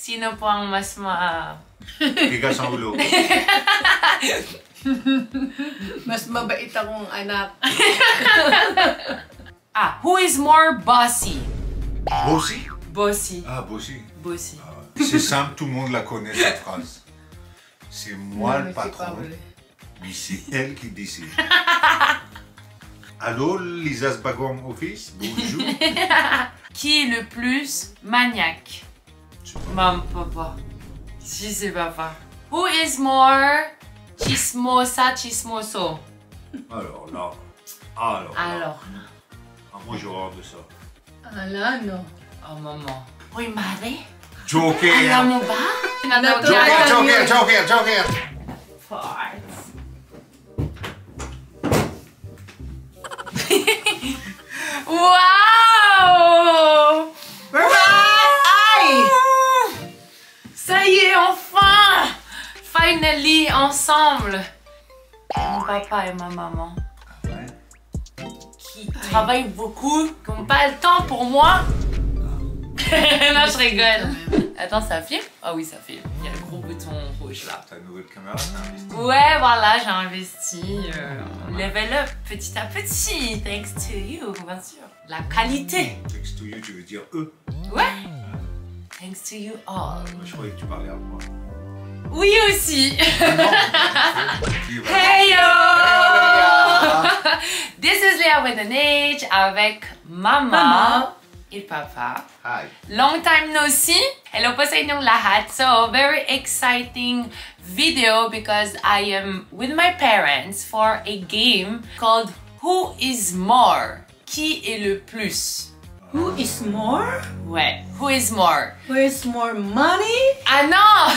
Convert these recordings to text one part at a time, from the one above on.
Sino po ang mas Tigas ang ulo. Mas mabait akong anak. Who is more bossy? Bossy? Bossy. Ah, bossy. Bossy. C'est simple, tout le monde la connaît cette phrase. C'est moi Non, le mais c'est pas patron, vrai. mais c'est elle qui décide. Allô, Lisa Sbagom Office, bonjour. Qui est le plus maniaque? Maman, papa. Si c'est papa. Who is more chismoso? Alors là, alors. Alors. Ah, moi j'ai horreur de ça. Ala, no. Oh, maman. Uy, mare? Joker! Alam mo ba? Joker! Farts. Wow! Aïe! Ça y est, enfin! Finally, ensemble! Mon papa et ma maman, qui travaillent beaucoup, qui n'ont pas le temps pour moi. Non, je rigole. Attends, ça filme? Ah oui, ça filme. Il y a le gros bouton rouge là. Ta nouvelle caméra, t'as investi? Ouais, voilà, j'ai investi. Level up petit à petit, thanks to you, bien sûr. La qualité. Thanks to you, tu veux dire eux? Ouais. Thanks to you all. Je croyais que tu parlais à moi. Oui aussi. Hey Hey yo! This is Léa with an H avec Mama et Papa. Hi. Long time no see. Hello po sa inyong lahat. So, very exciting video because I am with my parents for a game called Who is More? Qui est le plus? Who is more? Ouais, who is more? Who is more money? Ah non!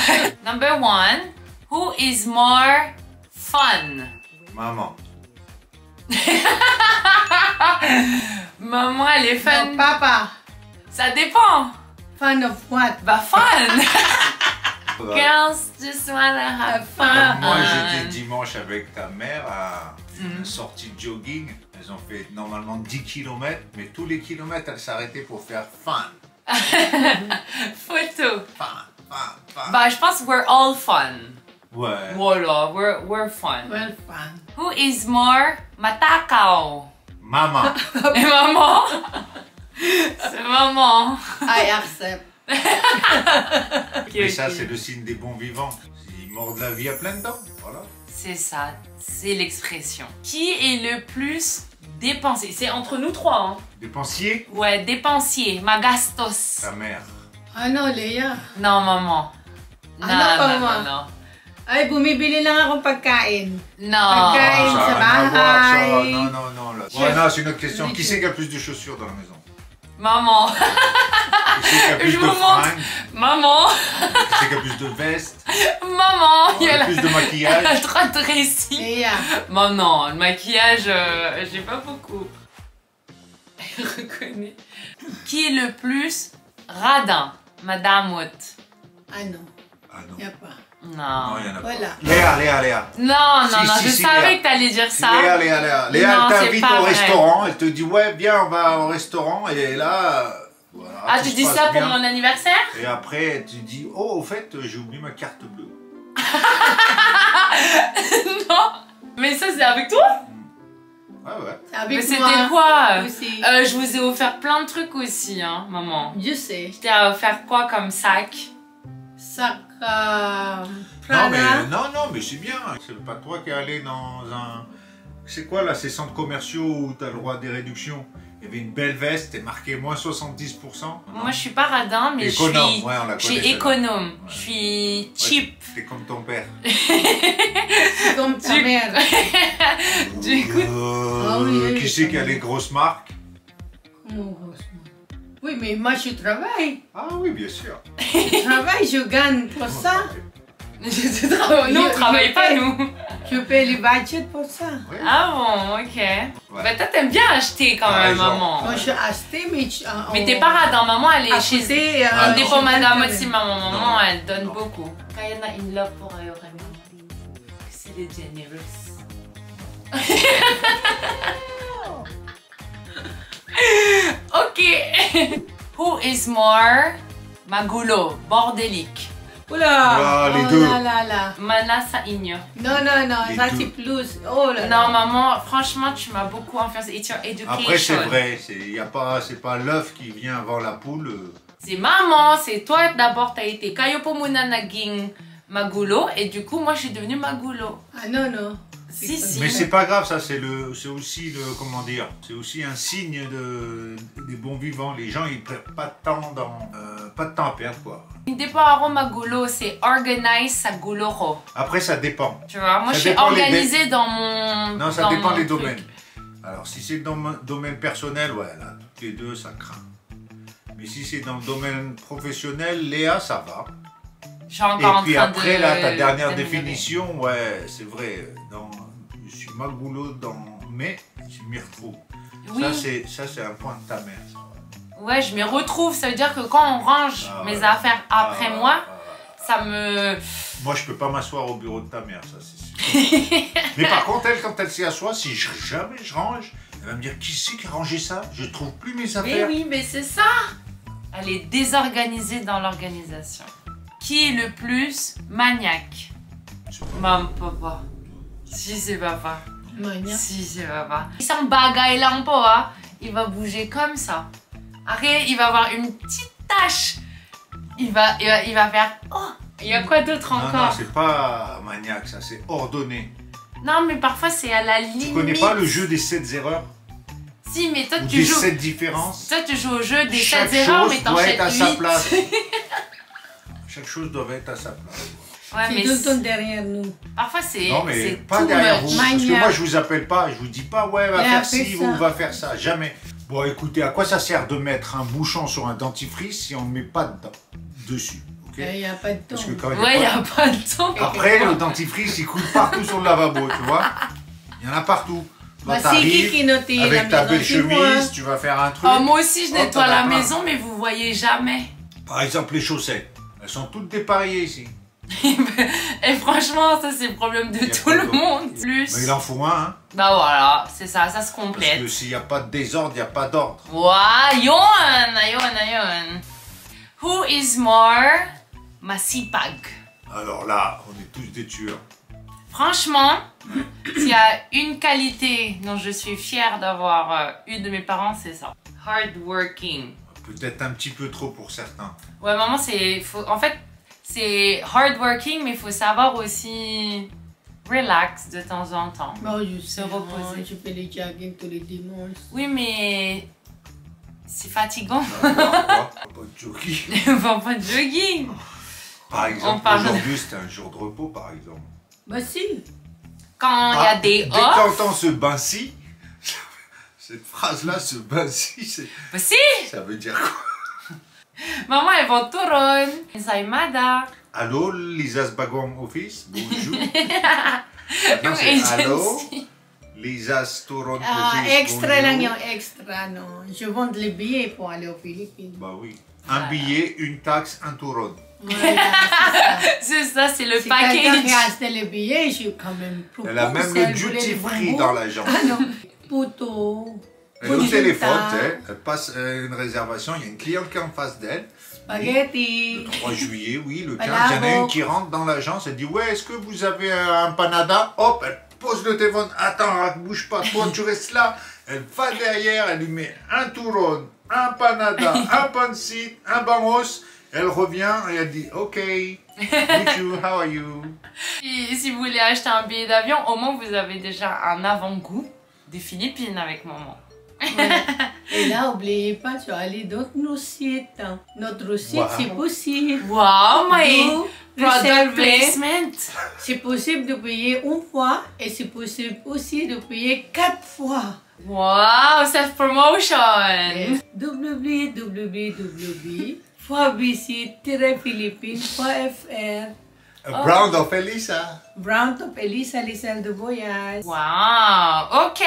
Number 1, who is more fun? Maman. Maman, elle est fun. No, Papa. Ça dépend. Fan of what? Bah, fun. Girls just wanna have fun. Moi, j'étais dimanche avec ta mère à une sortie de jogging. Elles ont fait normalement 10 km, mais tous les kilomètres, elles s'arrêtaient pour faire fun. Photo. Fun. Bah, je pense we're all fun. Ouais. Voilà, we're fun. Well, fun. Who is more matakaw? Maman. Et maman? C'est maman. I accept. Mais ça, c'est le signe des bons vivants. Ils mordent la vie à pleines dents. Voilà. C'est ça, c'est l'expression. Qui est le plus dépensier? C'est entre nous trois, hein? Dépensier? Ouais, dépensier, magastos. Ta mère. Ano, Leia? Non, maman. Non, Ano, non, mama? non, non. Ay, bumibili lang akong pagkain. Non. Pagkain Ça sa a rien à voir, ça. bahay. Non, non, non. Là. Ouais, non, c'est une autre question. Qui c'est qui a plus de chaussures dans la maison? Maman. Qui c'est qui a plus Je de vous montre. fringues? Maman. Qui c'est qui a plus de vestes? Maman. Il y a Plus de Elle a maquillage? 3 dressings. Leia. Bon, non, le maquillage, j'ai pas beaucoup. Elle reconnaît. Qui est le plus radin? Madame Haute. Ano? Ah non. Y'a pas. Non. Non, il y en a pas. Voilà. Léa. Non, non, Si, non, si, je si, savais Léa. que t'allais dire ça. Léa, Non, elle c'est t'invite pas au vrai. restaurant, elle te dit ouais, viens, on va au restaurant, et là, voilà. Ah, tout tu se dis passe ça pour bien. mon anniversaire? Et après, tu dis oh, au fait, j'ai oublié ma carte bleue. Non. Mais ça, c'est avec toi? Ouais. C'est avec Mais c'était moi quoi? aussi. Je vous ai offert plein de trucs aussi, hein, maman. Je sais. Je t'ai offert quoi comme sac? Sac Non, mais Prada. c'est bien. C'est pas toi qui es allé dans un. C'est quoi là, ces centres commerciaux où t'as le droit à des réductions? Il y avait une belle veste, et marqué moins 70%. Non. Moi, je suis pas radin, mais Économe, je suis, ouais, on la je suis connaît, celle-là. économe. Ouais. Je suis Ouais, cheap. T'es comme ton père. C'est comme ta Du- mère. Du coup, Ah oui, Qui c'est qui a les grosses marques? Comment grosse, moi? Oui, mais moi je travaille. Ah oui, bien sûr. Je travaille, je gagne pour ça. nous, on travaille pas, nous. Je paye les budgets pour ça. Ouais. Ah bon, ok. Ouais. Bah, toi, t'aimes bien acheter quand T'as même, raison. maman. Moi, je suis achetée, mais... Mais t'es pas radin, maman, elle est chez... Acheter, On non. dépend madame je aussi, vais maman. Maman, Non. elle donne Non. beaucoup. Kayana in love pour c'est les generous. Ok. Who is more Magulo, bordélique. Oula, Ah, les oh deux. là là là. Mana Saigno. Non, non, non, Les ça deux. c'est plus. Oh là Non, là. maman, franchement, tu m'as beaucoup influencé. It's your education. Après, c'est vrai, c'est pas l'œuf qui vient avant la poule. C'est maman, c'est toi d'abord, t'as été Kayopo Muna Naging Magulo, et du coup, moi, je suis devenue Magulo. Ah non, non. Si, si. Mais c'est pas grave, ça, c'est aussi comment dire, c'est aussi un signe des bons vivants. Les gens, ils perdent pas de temps pas de temps à perdre, quoi. Départ Magulo, c'est organize sa guloro. Après, ça dépend. Tu vois, moi, Ça je suis dépend les organisée dans mon. Non, ça dans dépend mon des truc. domaines. Alors, si c'est dans le domaine personnel, ouais, là, toutes les deux, ça craint. Mais si c'est dans le domaine professionnel, Léa, ça va. Je suis encore Et puis en train après, de là, ta dernière d'améliorer. définition, ouais, c'est vrai. Je suis Magulo mais je m'y retrouve. Oui. Ça, c'est un point de ta mère. Ça. Ouais, je m'y retrouve. Ça veut dire que quand on range Ah mes ouais. affaires après Ah, moi, ah, ça me. Moi, je peux pas m'asseoir au bureau de ta mère, ça, c'est sûr. Mais par contre, elle, quand elle s'y assoit, si jamais je range, elle va me dire, qui c'est qui a rangé ça? Je trouve plus mes Mais affaires. oui, mais c'est ça. Elle est désorganisée dans l'organisation. Qui est le plus maniaque? Maman, papa. Si, c'est papa. Mania. Si, c'est papa. Il s'en bagaille là un peu, hein. Il va bouger comme ça. Après, il va avoir une petite tache. Il va faire... Oh, il y a quoi d'autre Non, non, encore? c'est pas maniaque, ça, c'est ordonné. Non, mais parfois, c'est à la limite. Tu connais pas le jeu des 7 erreurs? Si, mais toi, Ou tu des joues... 7 différences? Toi, tu joues au jeu des Chaque 7 erreurs, mais chose doit être à t'enchaînes sa 8. place. Chaque chose doit être à sa place. Ouais, C'est mais tout le temps derrière nous. parfois, c'est Non, mais c'est pas too derrière much. vous. Parce que Maniaque. moi, je vous appelle pas, je vous dis pas, ouais, va Mais faire après ci ça. ou va faire ça. Jamais. Bon, écoutez, à quoi ça sert de mettre un bouchon sur un dentifrice si on ne met pas dessus? Ok. Il n'y a pas de temps. Parce que quand il y a Ouais, il n'y pas- a pas de temps. Après, le dentifrice, il coule partout sur le lavabo, tu vois. Il y en a partout. Toi, Bah, c'est qui t'arrives notait avec la ta maison belle chez moi? chemise, tu vas faire un truc. Oh, moi aussi, je Hop, nettoie t'en as la plein. maison, mais vous voyez jamais. Par exemple, les chaussettes. Elles sont toutes dépareillées ici. Et franchement, ça, c'est le problème de Il y a tout pas le d'autre. monde. Mais Plus. il en faut un, hein. Bah voilà, c'est ça se Parce complète. que s'il n'y a pas de désordre, il n'y a pas d'ordre. Wow, yon. Who is more masipag? Alors là, on est tous des tueurs. Franchement, s'il y a une qualité dont je suis fière d'avoir eu de mes parents, c'est ça. Hardworking. Peut-être un petit peu trop pour certains. Ouais, maman, en fait, c'est hardworking, mais il faut savoir aussi relax de temps en temps. Bon, je Se sais, reposer. je fais les jogging tous les dimanches. Oui, mais c'est fatigant. Pas de jogging. Pas de jogging. Par exemple, parle- aujourd'hui, c'était un jour de repos, par exemple. Bah si. Quand il y a des Dès que off, t'entends ce bain-ci, cette phrase-là, ce bain-ci, bah si, ça veut dire quoi? maman, elles vont turon. Ensaimada. Allô, Lisa's Bagong Office, bonjour. Yung Non, c'est allô, agency. Lisa's Turon Ah, Office, extra bonjour. lang yung extra, non. Je vends les billets pour aller aux Philippines. Bah oui. Un billet, une taxe, un touron. Voilà, C'est ça, c'est le c'est ça. Si quelqu'un qui a package. acheté les billets, je quand même propose. Elle a même le duty free dans la jambe. Ah non, Puto, Elle est au Punjuta, téléphone, tu sais, elle passe une réservation, il y a une cliente qui est en face d'elle. spaghetti. Le 3 juillet, oui, le 15, Palavo. il y en a une qui rentre dans l'agence, elle dit « Ouais, est-ce que vous avez un panada ?» Hop, elle pose le téléphone, « Attends, bouge pas, toi tu restes là. » Elle va derrière, elle lui met un touron, un panada, un pancit, un bamos. Elle revient et elle dit « Ok, meet you, how are you ?» Si vous voulez acheter un billet d'avion, au moins vous avez déjà un avant-goût des Philippines avec maman. Ouais. Et là, n'oubliez pas, tu vas aller dans nos sites. Notre site, Wow. c'est possible. Wow, my Nous, product réserver. placement. C'est possible de payer une fois et c'est possible aussi de payer 4 fois. Wow, self-promotion. www.fabrici-philippines.fr Brown of Elisa. Brown Top Elisa, les de voyage. Wow, ok.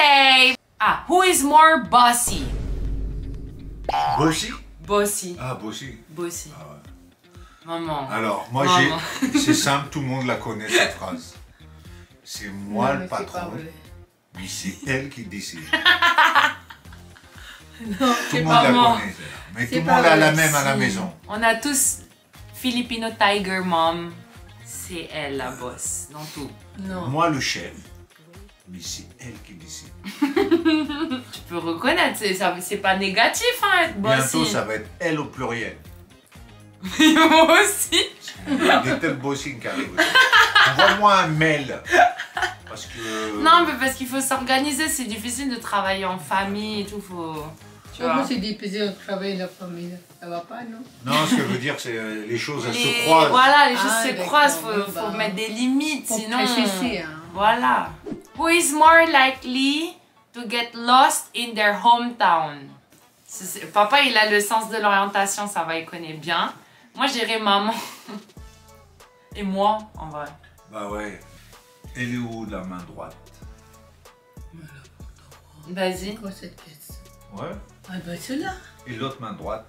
Ah, who is more bossy? Bossy? Bossy. Ah, Bossy. Bossy. Ah ouais. Maman. Alors, moi, Maman. c'est simple, tout le monde la connaît, cette phrase. C'est moi Non, le mais c'est pas patron, vrai. mais c'est elle qui décide. Non, Tout c'est le pas monde la maman. connaît, celle-là. Mais tout C'est le pas monde a la vrai. même à la Si. maison. On a tous Filipino Tiger Mom. C'est elle la boss dans tout. Non. Moi, le chef, mais c'est elle qui décide. Tu peux reconnaître, c'est pas négatif hein, être Bientôt, bossy. ça va être elle au pluriel. Moi aussi. Il y a des tels bossing qui arrivent. Envoie-moi un mail. Parce que... Non, mais parce qu'il faut s'organiser, c'est difficile de travailler en famille et tout, faut... Tu vois. Moi, c'est difficile de travailler la famille. Ça va pas, non? Non, ce que je veux dire, c'est les choses, elles Les- se croisent. Voilà, les choses Ah, se d'accord, croisent, bon, faut bah. mettre des limites, Faut sinon... préciser, hein. Voilà. Who is more likely to get lost in their hometown? Papa, il a le sens de l'orientation, ça va, il connaît bien. Moi, je dirais maman. Et moi, en vrai. Bah ouais. Elle est où, la main droite? Vas-y. Quoi cette question? Ouais. Ah ben c'est là. Et l'autre main droite?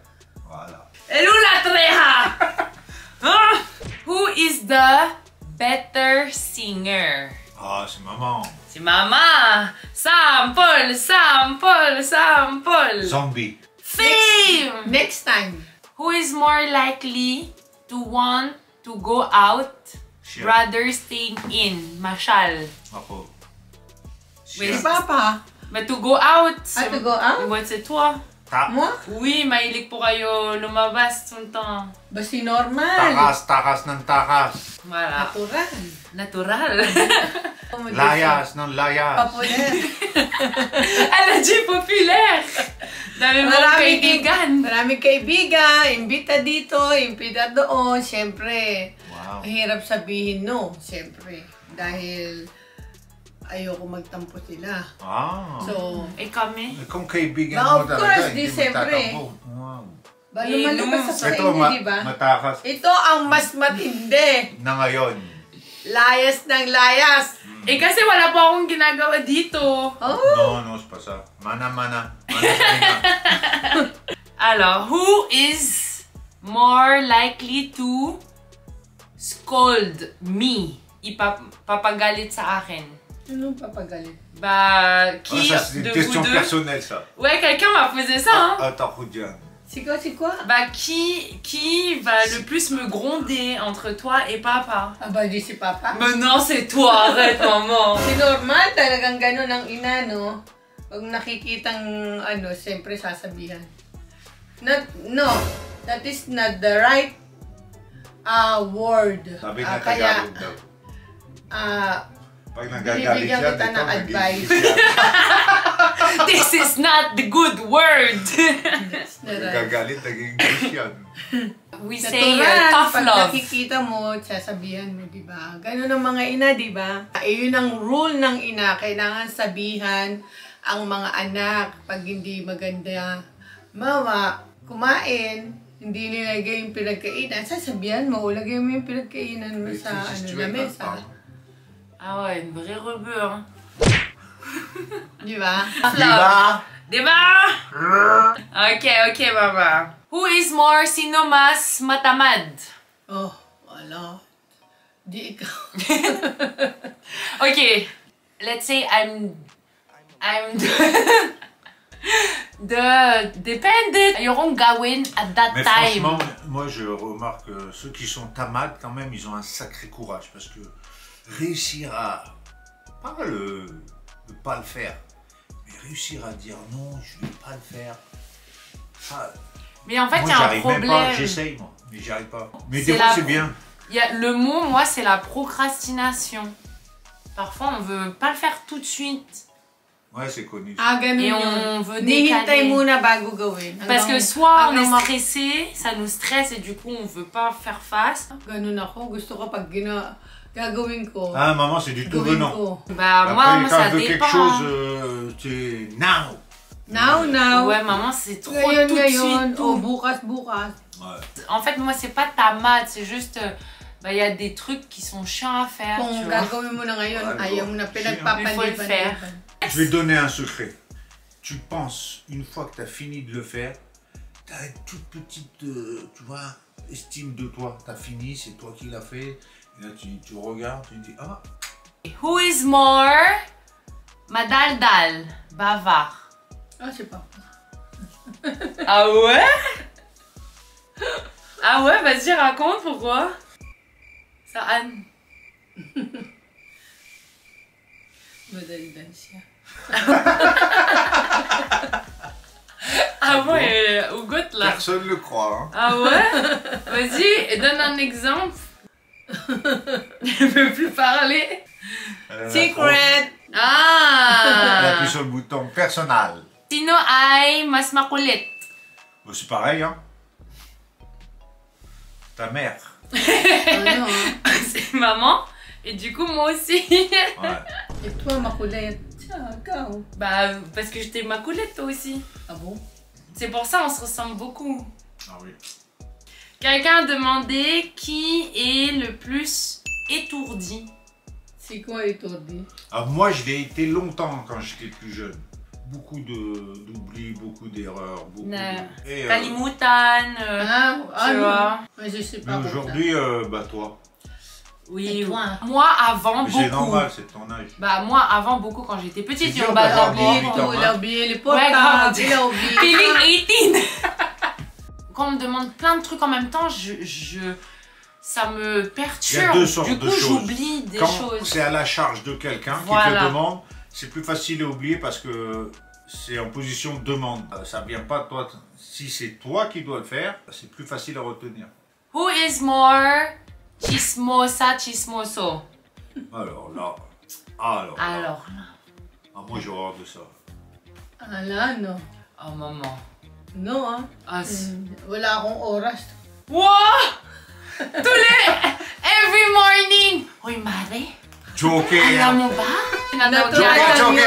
Voilà. Et où la treja? Hein? Who is the better singer? Ah, c'est maman. C'est maman. Sample, sample, sample. Zombie. Fame. Next time. Who is more likely to want to go out Chien. rather staying in? Machal. Ako. Oui. Si Papa. Mais to go out. Ah, to go out? Ouais, c'est toi. Ta Moi? Oui, mahilig po kayo lumabas tout le temps. Ba si normal. takas ng takas. Voilà. Natural. Natural. Layas ng layas. Popular. Elle a dit populaire. Dami mong kaibigan. Maraming kaibigan. Imbita dito, imbita doon. Siyempre, Wow. mahirap sabihin no. Siyempre. Dahil ayoko magtampo sila. Ah. So, Eh kami? Kung kaibigan Of mo talaga, course, hindi di siyempre. magtatampo. Wow. lumalabas sa Ito, inyo, di ba? matakas Ito ang mas matindi. na ngayon. Layas ng layas. Eh kasi wala pa akong ginagawa dito. Oh. No, c'est pas ça. Mana. Mana sa Alors, who is more likely to scold me? Ipapagalit sa akin. Anong papagalit? Bah, Ah, qui ça, c'est une de vous question deux? personnelle, ça. Ouais, quelqu'un m'a posé ça, hein. Attends, Roudian. C'est quoi? Bah, qui va le plus me gronder entre toi et papa? Ah, ba, di si Papa? Mais non, c'est toi, arrête, maman. Si normal, talagang gano'n ang ina, no? Pag nakikitang, siyempre sasabihan. No, that is not the right word. Sabi na Kaya, Tagalog daw. Pag binibigyan nagagalit siya, kita ng dito, advice. This is not the good word. That's the right. Nagagalit, naging English yan. We say Natural, tough pag love. nakikita mo, sasabihan mo, di ba? Ganun ang mga ina, di ba? Yun ang rule ng ina. Kailangan sabihan ang mga anak pag hindi maganda. Mama, kumain, hindi nilagay yung pinagkainan. Sasabihan mo, lagay mo yung pinagkainan mo sa lamesa. Ah ouais, une vraie rebeu, hein. Di ba? Love. Diba? Ok, mama. Who is more, sino mas matamad? Oh, wala. Di ikaw. Okay, let's say I'm dependent. Ayokong gawin at that Mais time. franchement, moi je remarque que ceux qui sont tamades, quand même, ils ont un sacré courage. Parce que réussir à, pas de pas le faire, mais réussir à dire non, je vais pas le faire. Ça, Mais en fait, il moi y a un j'arrive même pas, problème. j'essaye moi, mais j'y arrive pas. Mais C'est des fois la- c'est bien. Le mot, moi, c'est la procrastination. Parfois, on veut pas le faire tout de suite. Ouais, c'est connu. Ganun Et yun. on veut Nihintay décaler. muna bago gawin. Parce que Hanggang- soit on hanggang est stressé, ça nous stresse et du coup, on veut pas faire face. Ganun ako. Gusto ko pag gagawin ko. Ah, maman, c'est du tout gawin venant. ko. Bah, Après, moi, quand ça elle veut dépend. quelque chose, c'est now. Now. Ouais, maman, c'est trop Ngayon, tout de ngayon. suite. O tout. bukas. Ouais. En fait, moi, c'est pas ta maths, c'est juste. Bah, il y a des trucs qui sont chiants à faire. Kung Tu vois. gagawin mo na ngayon, Ouais, ayaw mo na Il faut le faire. pinagpapaliban. Je vais te donner un secret. Tu penses, une fois que tu as fini de le faire, tu as une toute petite, tu vois, estime de toi. Tu as fini, c'est toi qui l'as fait. Et là, tu regardes, tu dis, ah, Who is more madaldal, bavard? Ah, si Papa. Ah ouais? Ah ouais, vas-y, raconte pourquoi. Ça, Anne. Madali lang siya. Ah ouais, Hugo là. Personne ne le croit. Hein. Ah ouais? Vas-y, donne un exemple. Je peux plus parler. Secret! Elle appuie Ah! sur le bouton personnel. Sino ay mas makulit? Bon, c'est pareil, hein. Ta mère. Ano? C'est maman. Et du coup, moi aussi. Ouais. Et toi, makulit. Siya, ikaw. Bah, parce que j'étais makulette toi aussi. Ah bon? C'est pour ça on se ressemble beaucoup. Ah oui. Quelqu'un a demandé qui est le plus étourdi. C'est quoi étourdi? Ah, moi, je l'ai été longtemps quand j'étais plus jeune. Beaucoup d'oublis, beaucoup d'erreurs, beaucoup de... Et, Kalimutan. Tu vois. Mais je sais mais pas. aujourd'hui, bah toi. Oui, Et toi? moi avant Mais beaucoup. c'est normal, c'est ton âge. Bah moi avant beaucoup quand j'étais petite, C'est dur bah, d'avoir d'abord, 18 ans. Il a oublié les Ouais, portables, grave. il a oublié. feeling 18. Quand on me demande plein de trucs en même temps, ça me perturbe. Il y a deux sortes du de coup, choses. j'oublie des Quand choses. c'est à la charge de quelqu'un qui Voilà. te demande, c'est plus facile à oublier parce que c'est en position de demande. Ça vient pas de toi. Si c'est toi qui dois le faire, c'est plus facile à retenir. Who is more chismosa chismoso? Alors là, alors là. Alors là. Ah, moi j'ai horreur de ça. Ah là, no. Oh maman. No, ah. Ah, Wala akong oras. wow! Tous les... Every morning! Hoy, Mare, Joker! alam mo ba?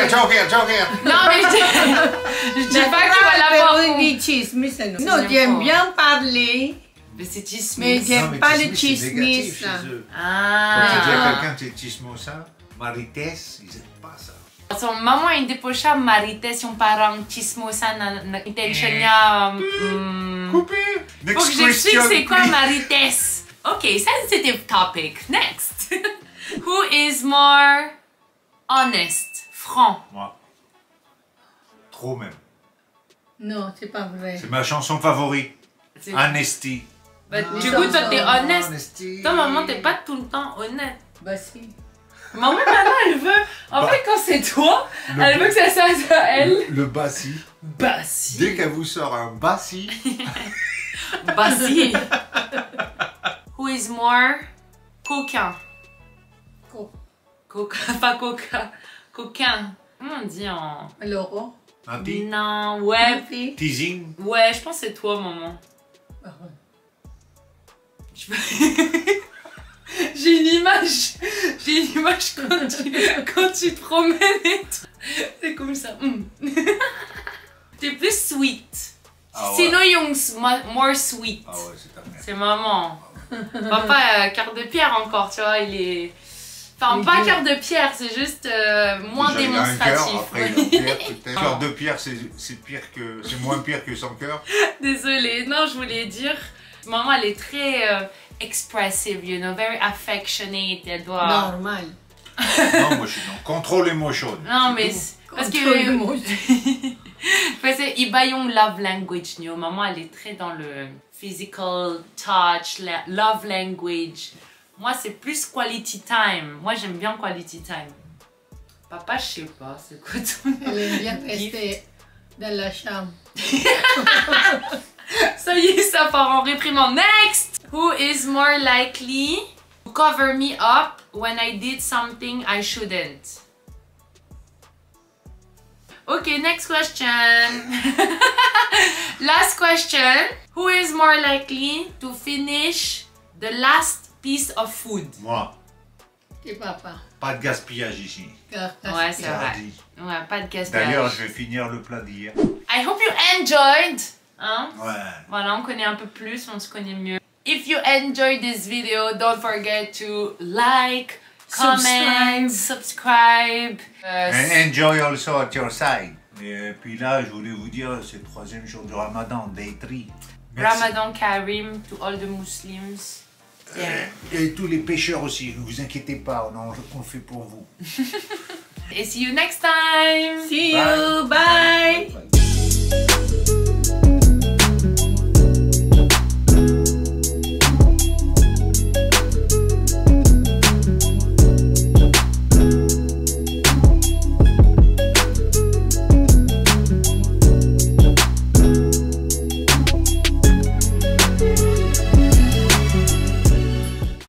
Joker! Non, mais je dis pas qu'il va l'avoir. Pero hindi chismis, ano. C'est No, n'importe. j'aime bien parler, Mais c'est mais chismis. j'aime pas le c'est chismis. négatif là. chez eux. Quand tu dis à Ah. quelqu'un t'es chismosa, marites, ils aiment pas ça. So, mama, hindi po siya marites yung parang chismosa na intention niya. Coupé! Faut Next que j'explique question, c'est quoi please. marites. Ok, sensitive topic. Next. Who is more honest? Franc. Moi. Trop même. Non, c'est pas vrai. C'est ma chanson favorite. C'est- Honesty. Bah, Ah, du coup, toi, t'es ça, honnête. Honesty. Toi, maman, t'es pas tout le temps honnête. Bah si. Maman, maintenant, elle veut... En Bah. fait, quand c'est toi, Le- elle veut que ça soit à elle. Le bassi. Bah si. Dès qu'elle vous sort un bassi, Bah si. Who is more coquin? Coca, pas coca. Coquin. Comment on dit en... Maloko. Nanti, Non, ouais. Happy. teasing. Ouais, je pense que c'est toi, maman. Ah ouais. J'ai une image. J'ai une image quand tu te promènes et tout. C'est comme ça. T'es plus sweet. Ah ouais. Sinon, yung more sweet. Ah ouais, c'est ta mère. C'est maman. Papa, cœur de pierre encore, tu vois, il est... Enfin, Il pas est- cœur de pierre, c'est juste moins Déjà, il a un démonstratif. cœur, après il a un pierre, peut-être. Cœur de pierre, c'est pire que, c'est moins pire que sans cœur. Désolée, non, je voulais dire... Maman, elle est très expressive, you know, very affectionate, elle doit... Normal. Non, moi je suis dans control emotion. Non, mais... Parce que... Parce que iba yung love language niyo. Maman, elle est très dans le physical touch, love language. Moi, c'est plus quality time. Moi, j'aime bien quality time. Papa, je sais pas, c'est quoi ton... Elle aime bien rester dans la chambre. Ça y est, ça part en réprimande. Next! Who is more likely to cover me up when I did something I shouldn't? Okay, next question. Last question. Who is more likely to finish the last piece of food? Moi, C'est papa. pas de gaspillage ici. Ouais, c'est vrai. Interdit. Ouais, pas de gaspillage. D'ailleurs, je vais finir le plat d'hier. I hope you enjoyed. Hein? Ouais. Voilà, on connaît un peu plus, on se connaît mieux. If you enjoyed this video, don't forget to like, comment, subscribe. And enjoy also at your side. Et puis là, je voulais vous dire, c'est le 3e jour du Ramadan, Day 3. Merci. Ramadan Karim to all the Muslims. Yeah. Et tous les pêcheurs aussi, ne vous inquiétez pas, on le fait pour vous. And see you next time. See you. Bye. Bye.